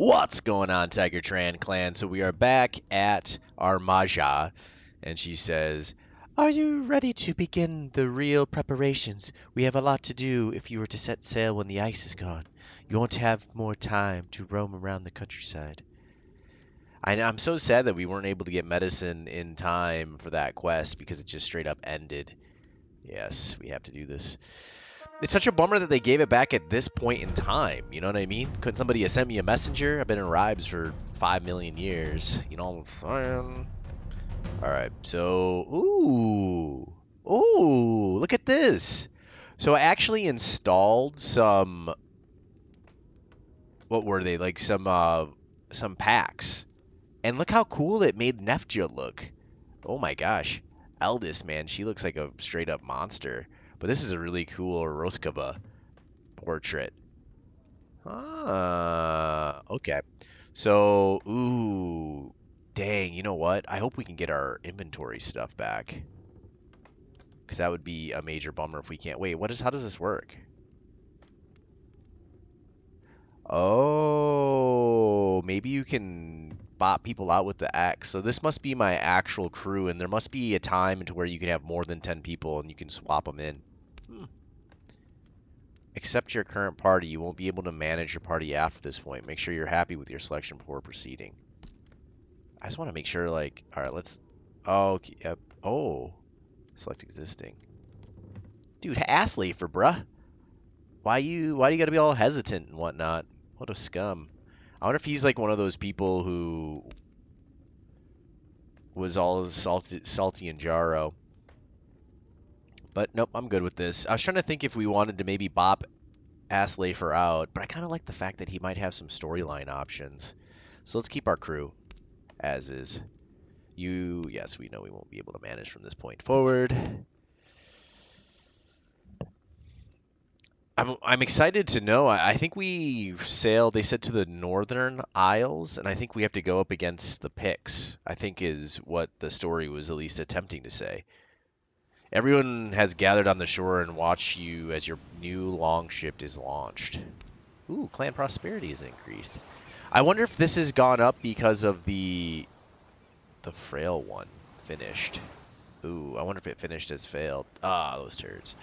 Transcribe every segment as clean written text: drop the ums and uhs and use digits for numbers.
What's going on, Tiger Tran clan? So we are back at our Maja, and she says, "Are you ready to begin the real preparations? We have a lot to do if you were to set sail when the ice is gone. You won't have more time to roam around the countryside." I'm so sad that we weren't able to get medicine in time for that quest because it just straight up ended. Yes, we have to do this. It's such a bummer that they gave it back at this point in time. You know what I mean? Couldn't somebody have sent me a messenger? I've been in Ribes for 5 million years. You know what I'm saying? Alright, so... Ooh, look at this! So I actually installed some... What were they? Like some packs. And look how cool it made Nefja look. Oh my gosh. Eldest, man, she looks like a straight up monster. But this is a really cool Roskava portrait. Ah, okay. So, ooh, dang, you know what? I hope we can get our inventory stuff back. Because that would be a major bummer if we can't. Wait, how does this work? Oh, maybe you can bot people out with the X. So this must be my actual crew, and there must be a time to where you can have more than 10 people and you can swap them in. Accept your current party. You won't be able to manage your party after this point. Make sure you're happy with your selection before proceeding. I just want to make sure, like, all right, let's. Oh, yep. Oh, select existing. Dude, ass lafer, bruh. Why you gotta be all hesitant and whatnot? What a scum. I wonder if he's like one of those people who was all salty and Jaro. But nope, I'm good with this. I was trying to think if we wanted to maybe bop Ass Lafer out, but I kind of like the fact that he might have some storyline options. So let's keep our crew as is. Yes, we know we won't be able to manage from this point forward. I'm excited to know. I think we sailed, they said, to the Northern Isles, and I think we have to go up against the Picts, I think is what the story was at least attempting to say. Everyone has gathered on the shore and watched you as your new longship is launched. Ooh, clan prosperity is increased. I wonder if this has gone up because of the frail one finished. Ooh, I wonder if it finished as failed. Ah, those turds.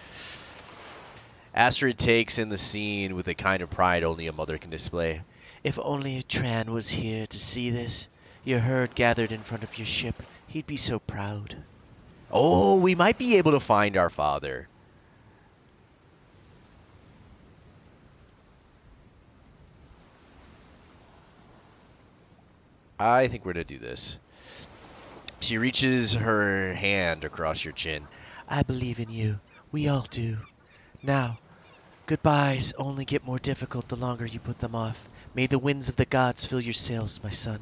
Astrid takes in the scene with a kind of pride only a mother can display. If only Tran was here to see this. Your herd gathered in front of your ship. He'd be so proud. Oh, we might be able to find our father. I think we're going to do this. She reaches her hand across your chin. I believe in you. We all do. Now, goodbyes only get more difficult the longer you put them off. May the winds of the gods fill your sails, my son.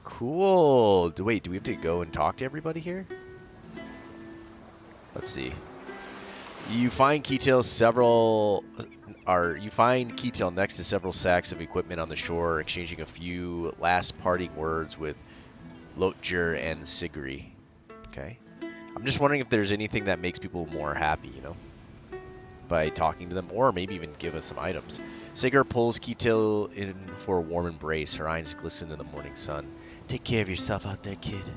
Cool. Wait, do we have to go and talk to everybody here? Let's see. You find Keitel next to several sacks of equipment on the shore, exchanging a few last parting words with Lotger and Sigri. Okay. I'm just wondering if there's anything that makes people more happy, you know, by talking to them, or maybe even give us some items. Sigurd pulls Keitel in for a warm embrace. Her eyes glisten in the morning sun. Take care of yourself out there, kid.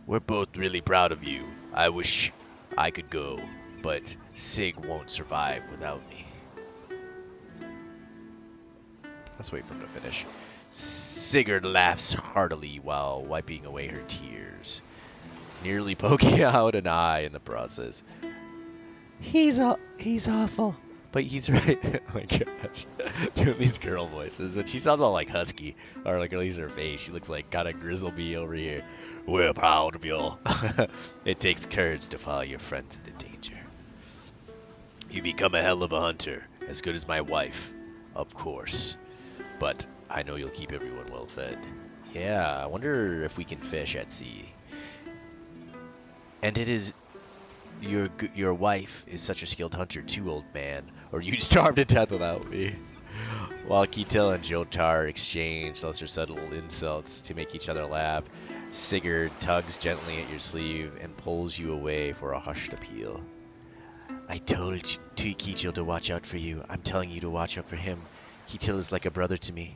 We're both really proud of you. I wish I could go, but Sig won't survive without me. Let's wait for him to finish. Sigurd laughs heartily while wiping away her tears, nearly poking out an eye in the process. He's awful, but he's right. Oh my gosh, doing these girl voices, but she sounds all like husky, or like at least her face. She looks like kind of Grizzleby over here. We're proud of you. It takes courage to follow your friends into danger. You become a hell of a hunter, as good as my wife, of course. But I know you'll keep everyone well fed. Yeah, I wonder if we can fish at sea. And it is your wife is such a skilled hunter too, old man, or you'd starve to death without me. While Keitel and Jotar exchange lesser subtle insults to make each other laugh, Sigurd tugs gently at your sleeve and pulls you away for a hushed appeal. I told Keechil to watch out for you. I'm telling you to watch out for him. Keechil is like a brother to me.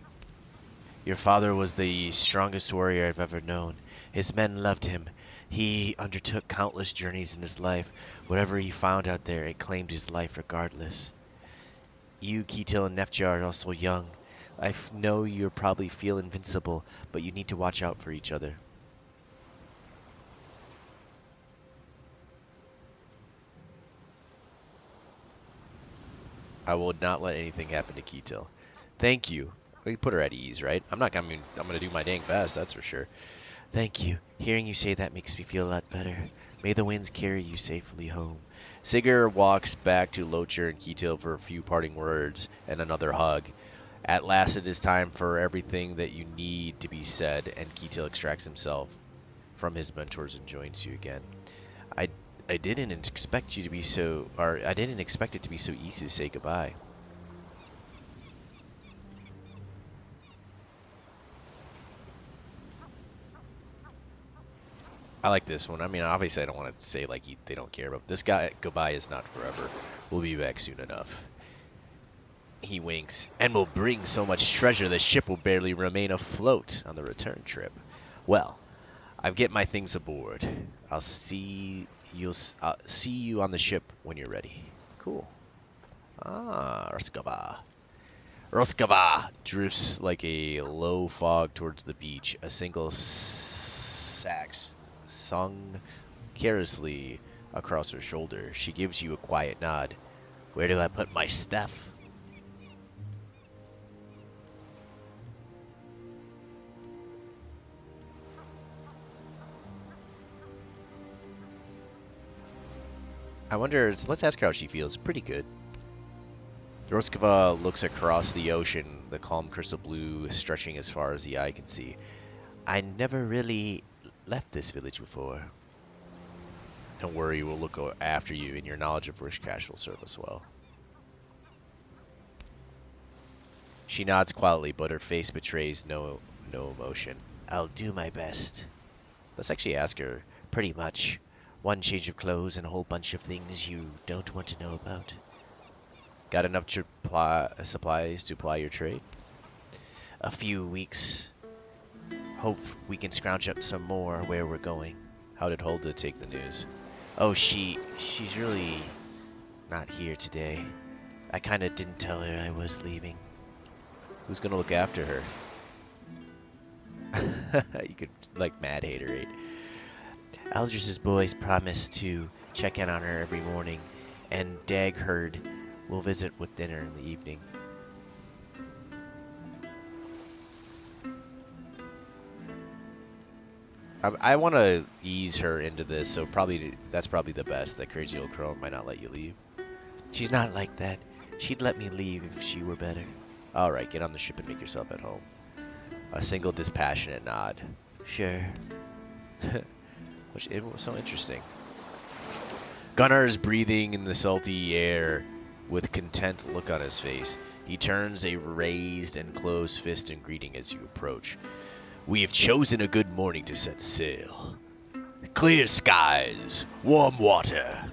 Your father was the strongest warrior I've ever known. His men loved him. He undertook countless journeys in his life. Whatever he found out there, it claimed his life regardless. You, Keetil, and Neftjar are also young. Know you probably feel invincible, but you need to watch out for each other. I will not let anything happen to Keetil. Thank you. We put her at ease, right? I'm gonna do my dang best, that's for sure. Thank you. Hearing you say that makes me feel a lot better. May the winds carry you safely home. Sigurd walks back to Locher and Keetil for a few parting words and another hug. At last it is time for everything that you need to be said, and Keetil extracts himself from his mentors and joins you again. I I didn't expect you to be so, or I didn't expect it to be so easy to say goodbye. I like this one. I mean, obviously I don't want to say like they don't care, but this guy, goodbye is not forever. We'll be back soon enough. He winks. And will bring so much treasure the ship will barely remain afloat on the return trip. Well, I've get my things aboard. I'll see you on the ship when you're ready. Cool. Ah, Roskava. Roskava drifts like a low fog towards the beach. A single sax sung carelessly across her shoulder. She gives you a quiet nod. Where do I put my stuff? I wonder, let's ask her how she feels. Pretty good. Roskava looks across the ocean, the calm crystal blue stretching as far as the eye can see. I never really left this village before. Don't worry, we'll look after you, and your knowledge of Rish Cash will serve us well. She nods quietly, but her face betrays no emotion. I'll do my best. Let's actually ask her. Pretty much. One change of clothes and a whole bunch of things you don't want to know about. Got enough supplies to ply your trade? A few weeks. Hope we can scrounge up some more where we're going. How did Hulda take the news? Oh, she's really not here today. I kinda didn't tell her I was leaving. Who's gonna look after her? You could, like, mad hate her, right? Aldris's boys promised to check in on her every morning, and Dagherd will visit with dinner in the evening. I want to ease her into this, so that's probably the best. That crazy old crow might not let you leave. She's not like that. She'd let me leave if she were better. All right, get on the ship and make yourself at home. A single dispassionate nod. Sure. Which it was so interesting. Gunnar is breathing in the salty air with content look on his face. He turns a raised and closed fist in greeting as you approach. We have chosen a good morning to set sail. Clear skies, warm water.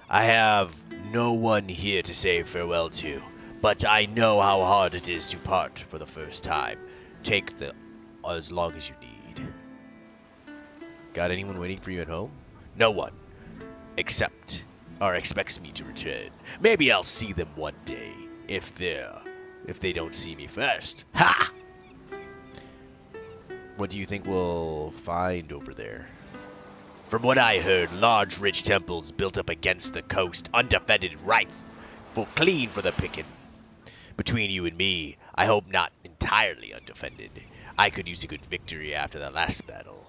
I have no one here to say farewell to, but I know how hard it is to part for the first time. Take as long as you need. Got anyone waiting for you at home? No one. Expects me to return. Maybe I'll see them one day, if they don't see me first. Ha! What do you think we'll find over there? From what I heard, large rich temples built up against the coast, undefended, ripe, clean for the picking. Between you and me, I hope not entirely undefended. I could use a good victory after the last battle.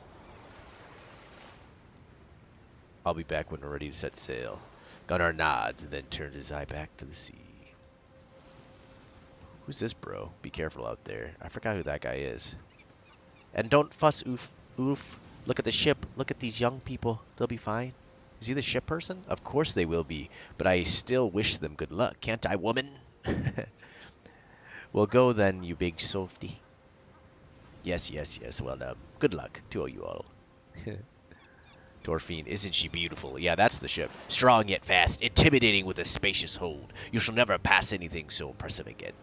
I'll be back when we're ready to set sail. Gunnar nods and then turns his eye back to the sea. Who's this bro? Be careful out there. I forgot who that guy is. And don't fuss, oof. Look at the ship. Look at these young people. They'll be fine. Is he the ship person? Of course they will be. But I still wish them good luck. Can't I, woman? Well, go then, you big softy. Yes. Well, good luck to all you all. Dorfine, isn't she beautiful? Yeah, that's the ship. Strong yet fast, intimidating with a spacious hold. You shall never pass anything so impressive again.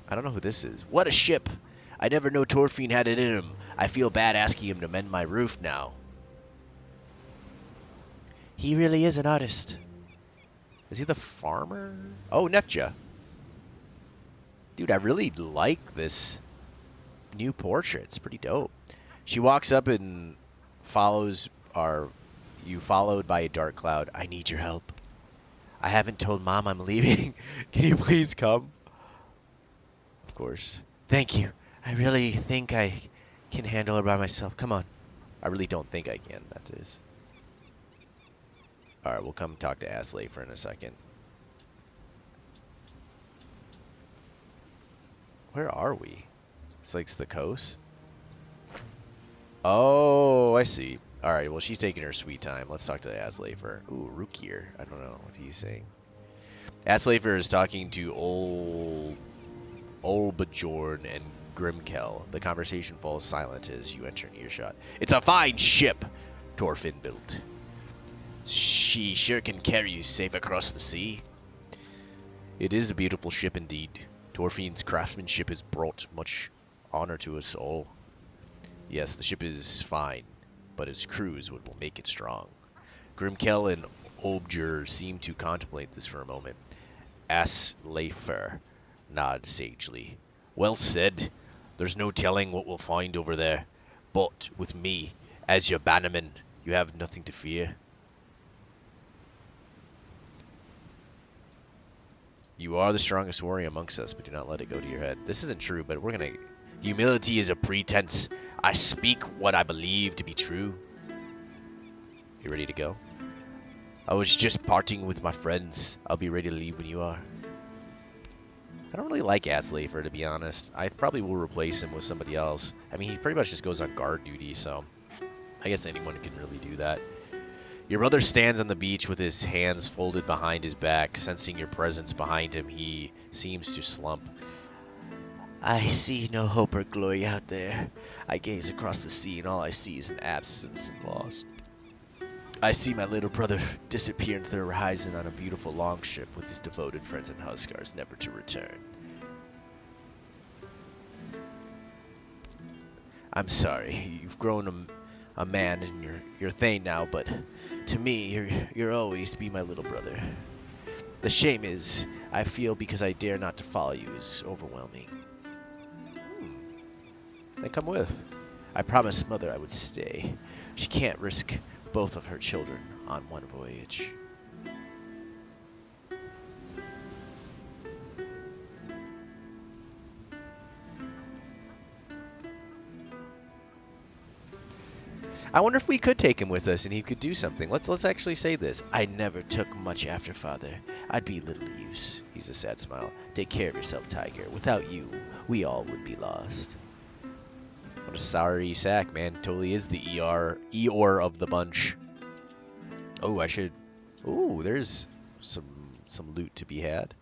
I don't know who this is. What a ship! I never knew Torfine had it in him. I feel bad asking him to mend my roof now. He really is an artist. Is he the farmer? Oh, Nefja. Dude, I really like this new portrait. It's pretty dope. She walks up and follows you followed by a dark cloud. I need your help. I haven't told Mom I'm leaving. Can you please come? Of course. Thank you. I really think I can handle her by myself. Come on. I really don't think I can, that is. Alright, we'll come talk to Aslafer in a second. Where are we? It's like the coast? Oh, I see. Alright, well, she's taking her sweet time. Let's talk to Aslafer. Ooh, Rukir. I don't know what he's saying. Aslafer is talking to Olbjorn and Grimkel. The conversation falls silent as you enter an earshot. It's a fine ship Torfin built. She sure can carry you safe across the sea. It is a beautiful ship indeed. Torfin's craftsmanship has brought much honor to us all. Yes, the ship is fine, but its crew is what will make it strong. Grimkel and Olbjor seem to contemplate this for a moment. Aslafer nods sagely. Well said. There's no telling what we'll find over there. But with me, as your bannerman, you have nothing to fear. You are the strongest warrior amongst us, but do not let it go to your head. This isn't true, but we're gonna... Humility is a pretense. I speak what I believe to be true. You ready to go? I was just parting with my friends. I'll be ready to leave when you are. I don't really like Aslafer, to be honest. I probably will replace him with somebody else. I mean, he pretty much just goes on guard duty, so... I guess anyone can really do that. Your brother stands on the beach with his hands folded behind his back. Sensing your presence behind him, he seems to slump. I see no hope or glory out there. I gaze across the sea and all I see is an absence and loss. I see my little brother disappear into the horizon on a beautiful longship with his devoted friends and Huskars, never to return. I'm sorry, you've grown a man and you're Thane now, but to me, you'll always be my little brother. The shame is, I feel because I dare not to follow you is overwhelming. Then come with. I promised Mother I would stay. She can't risk both of her children on one voyage. I wonder if we could take him with us and he could do something. Let's actually say this. I never took much after Father. I'd be little use. He's a sad smile. Take care of yourself, Tiger. Without you, we all would be lost. What a sorry sack, man. Totally is the Eeyore of the bunch. Oh, I should... Ooh, there's some loot to be had.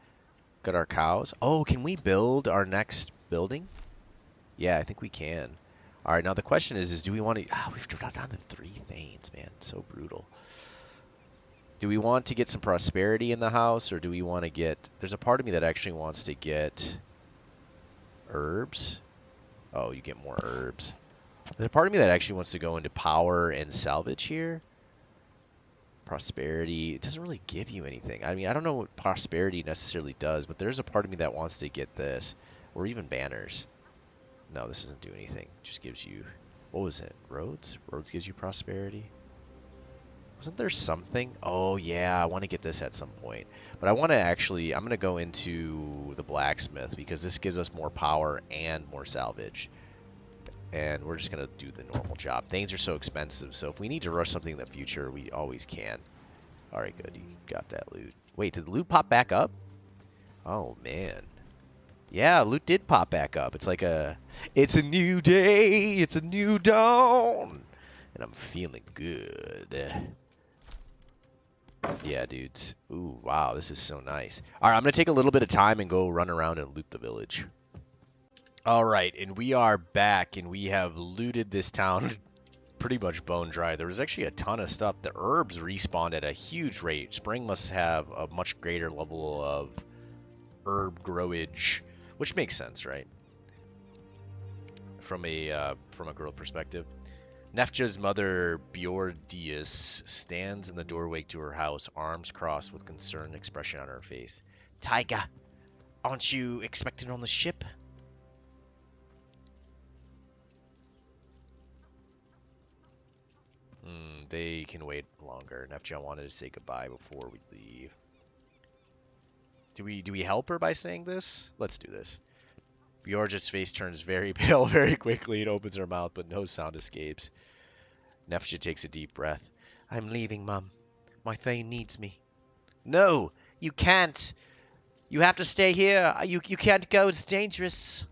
Got our cows. Oh, can we build our next building? Yeah, I think we can. All right, now the question is do we want to... we've dropped down to 3 Thanes, man. So brutal. Do we want to get some prosperity in the house, or do we want to get... There's a part of me that actually wants to get herbs. Oh, you get more herbs. There's a part of me that actually wants to go into power and salvage here. Prosperity. It doesn't really give you anything. I mean, I don't know what prosperity necessarily does, but there's a part of me that wants to get this. Or even banners. No, this doesn't do anything. It just gives you... What was it? Roads? Roads gives you prosperity? Wasn't there something? Oh, yeah. I want to get this at some point. But I want to actually... I'm going to go into the blacksmith because this gives us more power and more salvage. And we're just going to do the normal job. Things are so expensive, so if we need to rush something in the future, we always can. Alright, good. You got that loot. Wait, did the loot pop back up? Oh, man. Yeah, loot did pop back up. It's like a... It's a new day. It's a new dawn. And I'm feeling good. Yeah, dudes. Ooh, wow. This is so nice. Alright, I'm going to take a little bit of time and go run around and loot the village. All right, and we are back, and we have looted this town pretty much bone dry. There was actually a ton of stuff. The herbs respawned at a huge rate. Spring must have a much greater level of herb growage, which makes sense, right? From a girl perspective. Nefja's mother, Bjordius, stands in the doorway to her house, arms crossed with concerned expression on her face. Taiga, aren't you expected on the ship? They can wait longer. Nefja wanted to say goodbye before we leave. Do we help her by saying this? Let's do this. Bjorja's face turns very pale very quickly and opens her mouth, but no sound escapes. Nefja takes a deep breath. I'm leaving, Mum. My Thane needs me. No, you can't. You have to stay here. You can't go. It's dangerous.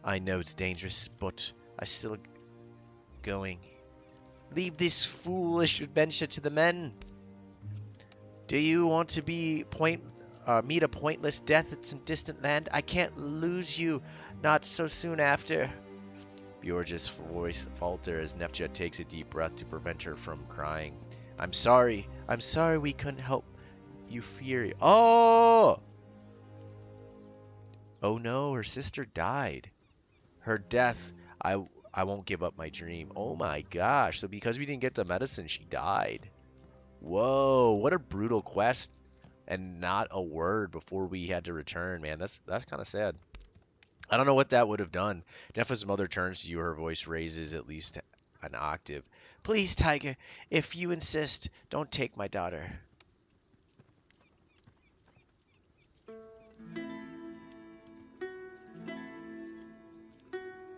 I know it's dangerous, but I still going. Leave this foolish adventure to the men. Do you want to meet a pointless death at some distant land? I can't lose you, not so soon after. Bjorja's voice falters as Nefja takes a deep breath to prevent her from crying. I'm sorry. I'm sorry we couldn't help you fear. Oh! Oh no, her sister died. Her death, I won't give up my dream. Oh my gosh. So because we didn't get the medicine, she died. Whoa, what a brutal quest. And not a word before we had to return, man. That's kind of sad. I don't know what that would have done. Nefa's mother turns to you. Her voice raises at least an octave. Please, Tiger, if you insist, don't take my daughter.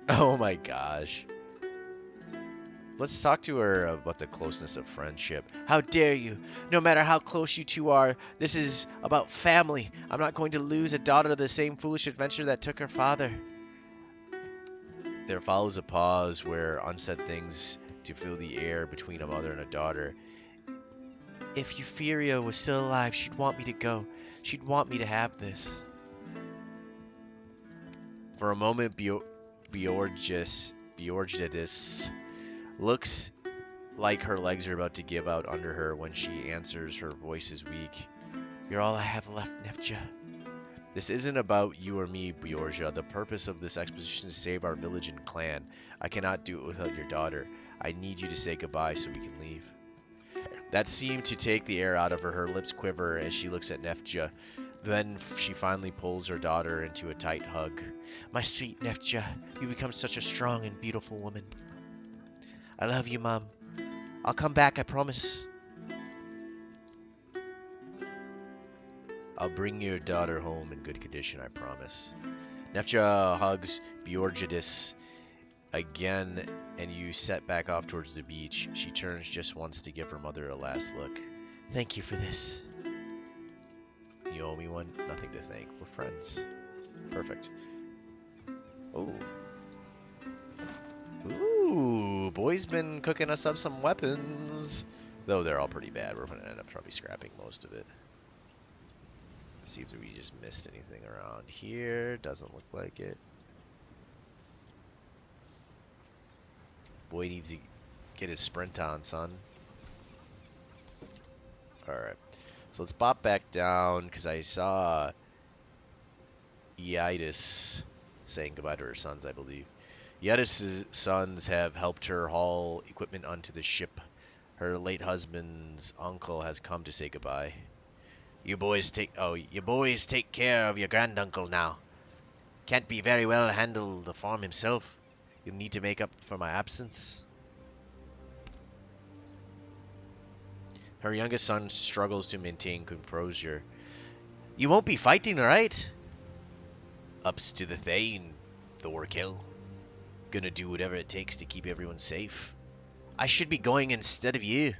Oh my gosh. Let's talk to her about the closeness of friendship. How dare you? No matter how close you two are, this is about family. I'm not going to lose a daughter to the same foolish adventure that took her father. There follows a pause where unsaid things to fill the air between a mother and a daughter. If Euphoria was still alive, she'd want me to go. She'd want me to have this. For a moment, Bjorgidis looks like her legs are about to give out under her when she answers. Her voice is weak. You're all I have left, Nefja. This isn't about you or me, Bjorja. The purpose of this expedition is to save our village and clan. I cannot do it without your daughter. I need you to say goodbye so we can leave. That seemed to take the air out of her. Her lips quiver as she looks at Nefja. Then she finally pulls her daughter into a tight hug. My sweet Nefja, you become such a strong and beautiful woman. I love you, Mom. I'll come back, I promise. I'll bring your daughter home in good condition, I promise. Nefja hugs Bjorgidis again, and you set back off towards the beach. She turns just once to give her mother a last look. Thank you for this. You owe me one? Nothing to thank. We're friends. Perfect. Oh. Ooh, boy's been cooking us up some weapons. Though they're all pretty bad. We're going to end up probably scrapping most of it. See if we just missed anything around here. Doesn't look like it. Boy needs to get his sprint on, son. Alright. So let's bop back down, because I saw Iadis saying goodbye to her sons, I believe. Iadis' sons have helped her haul equipment onto the ship. Her late husband's uncle has come to say goodbye. You boys take care of your granduncle now. Can't be very well handle the farm himself. You'll need to make up for my absence. Her youngest son struggles to maintain composure. You won't be fighting, right? Ups to the Thane, Thorkill. Gonna do whatever it takes to keep everyone safe. I should be going instead of you.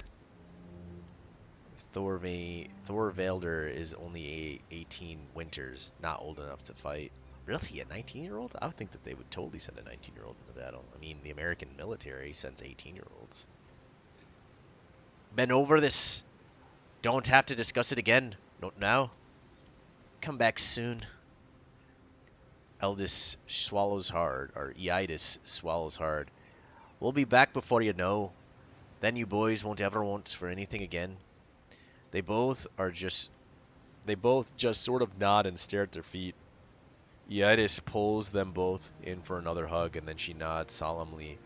Thorvalder is only 18 winters, not old enough to fight. Really, a 19-year-old? I would think that they would totally send a 19-year-old into battle. I mean, the American military sends 18-year-olds. Been over this. Don't have to discuss it again. Not now. Come back soon. Eldest swallows hard, or Eitis swallows hard. We'll be back before you know. Then you boys won't ever want for anything again. They both just sort of nod and stare at their feet. Eitis pulls them both in for another hug, and then she nods solemnly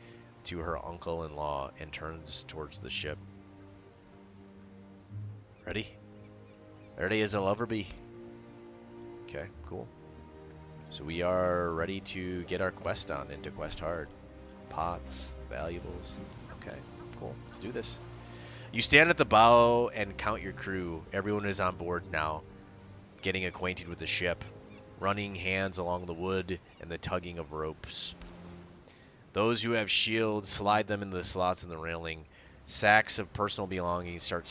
to her uncle-in-law and turns towards the ship. Ready? Ready as I'll ever be. Okay, cool. So we are ready to get our quest on into Quest Hard. Pots, valuables. Okay, cool. Let's do this. You stand at the bow and count your crew. Everyone is on board now, getting acquainted with the ship, running hands along the wood and the tugging of ropes. Those who have shields slide them into the slots in the railing. Sacks of personal belongings our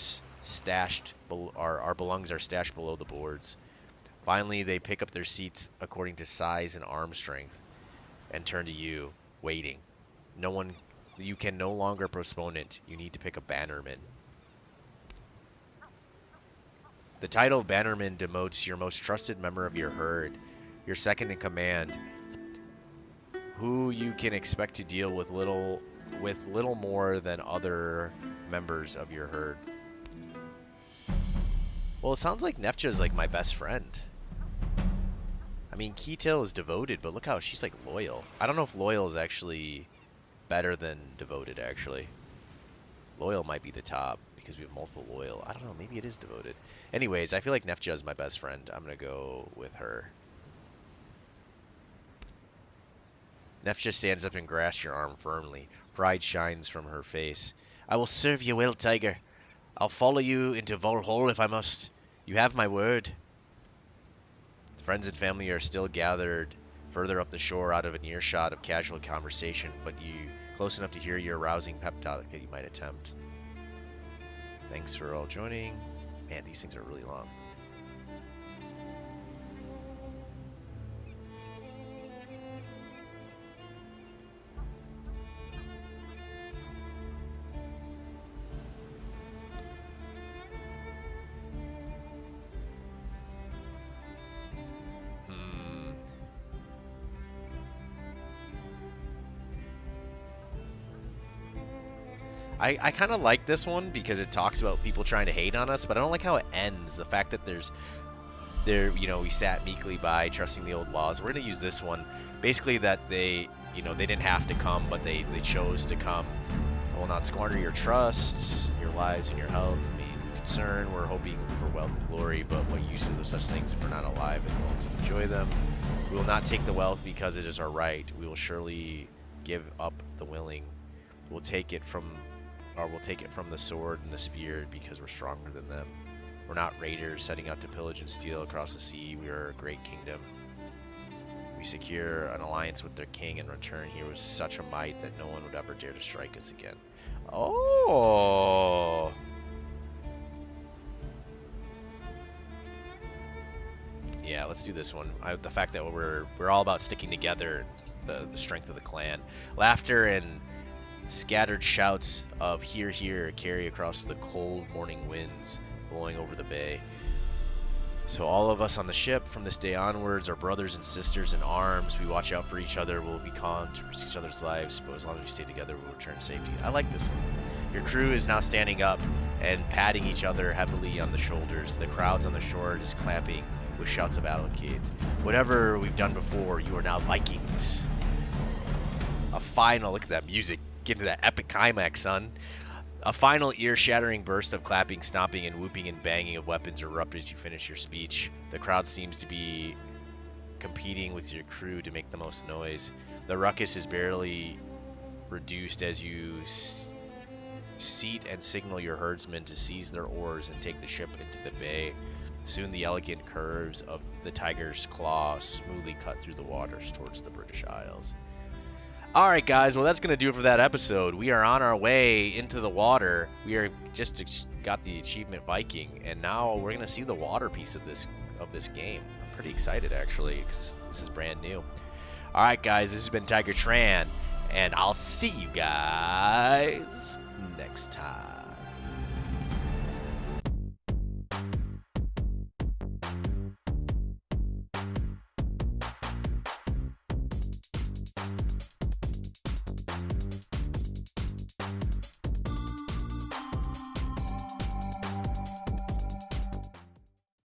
belongings are stashed below the boards. Finally, they pick up their seats according to size and arm strength and turn to you, waiting. You can no longer postpone it. You need to pick a bannerman. The title of bannerman demotes your most trusted member of your herd, your second in command, who you can expect to deal with little more than other members of your herd. Well, it sounds like Nefja is like my best friend. I mean, Keytail is devoted, but look how she's like loyal. I don't know if loyal is actually better than devoted, actually. Loyal might be the top because we have multiple loyal. I don't know, maybe it is devoted. Anyways, I feel like Nefja is my best friend. I'm going to go with her. Nefja stands up and grasps your arm firmly. Pride shines from her face. I will serve you well, Tiger. I'll follow you into Valhalla if I must. You have my word. Friends and family are still gathered further up the shore out of an earshot of casual conversation, but you close enough to hear your rousing pep talk that you might attempt. Thanks for all joining. Man, these things are really long. I kind of like this one because it talks about people trying to hate on us, but I don't like how it ends. The fact that we sat meekly by, trusting the old laws. We're gonna use this one, basically that they didn't have to come, but they chose to come. I will not squander your trust, your lives, and your health. I mean, concern. We're hoping for wealth and glory, but what use of such things if we're not alive and willing to enjoy them? We will not take the wealth because it is our right. We will surely give up the willing. We'll take it from the sword and the spear because we're stronger than them. We're not raiders setting out to pillage and steal across the sea. We are a great kingdom. We secure an alliance with their king in return. Here was such a might that no one would ever dare to strike us again. Oh! Yeah, let's do this one. The fact that we're all about sticking together, the strength of the clan. Laughter and scattered shouts of "hear, hear" carry across the cold morning winds blowing over the bay. So all of us on the ship from this day onwards are brothers and sisters in arms. We watch out for each other. We'll be calm to risk each other's lives, but as long as we stay together, we'll return safety. I like this one. Your crew is now standing up and patting each other heavily on the shoulders. The crowds on the shore are just clapping with shouts of advocates. Whatever we've done before, you are now Vikings. A final, look at that music. Get into that epic climax, son. A final ear-shattering burst of clapping, stomping, and whooping and banging of weapons erupt as you finish your speech. The crowd seems to be competing with your crew to make the most noise. The ruckus is barely reduced as you seat and signal your herdsmen to seize their oars and take the ship into the bay. Soon the elegant curves of the tiger's claw smoothly cut through the waters towards the British Isles. Alright guys, well that's going to do it for that episode. We are on our way into the water. We are just got the achievement Viking, and now we're going to see the water piece of this game. I'm pretty excited actually, because this is brand new. Alright guys, this has been Tiger Tran, and I'll see you guys next time.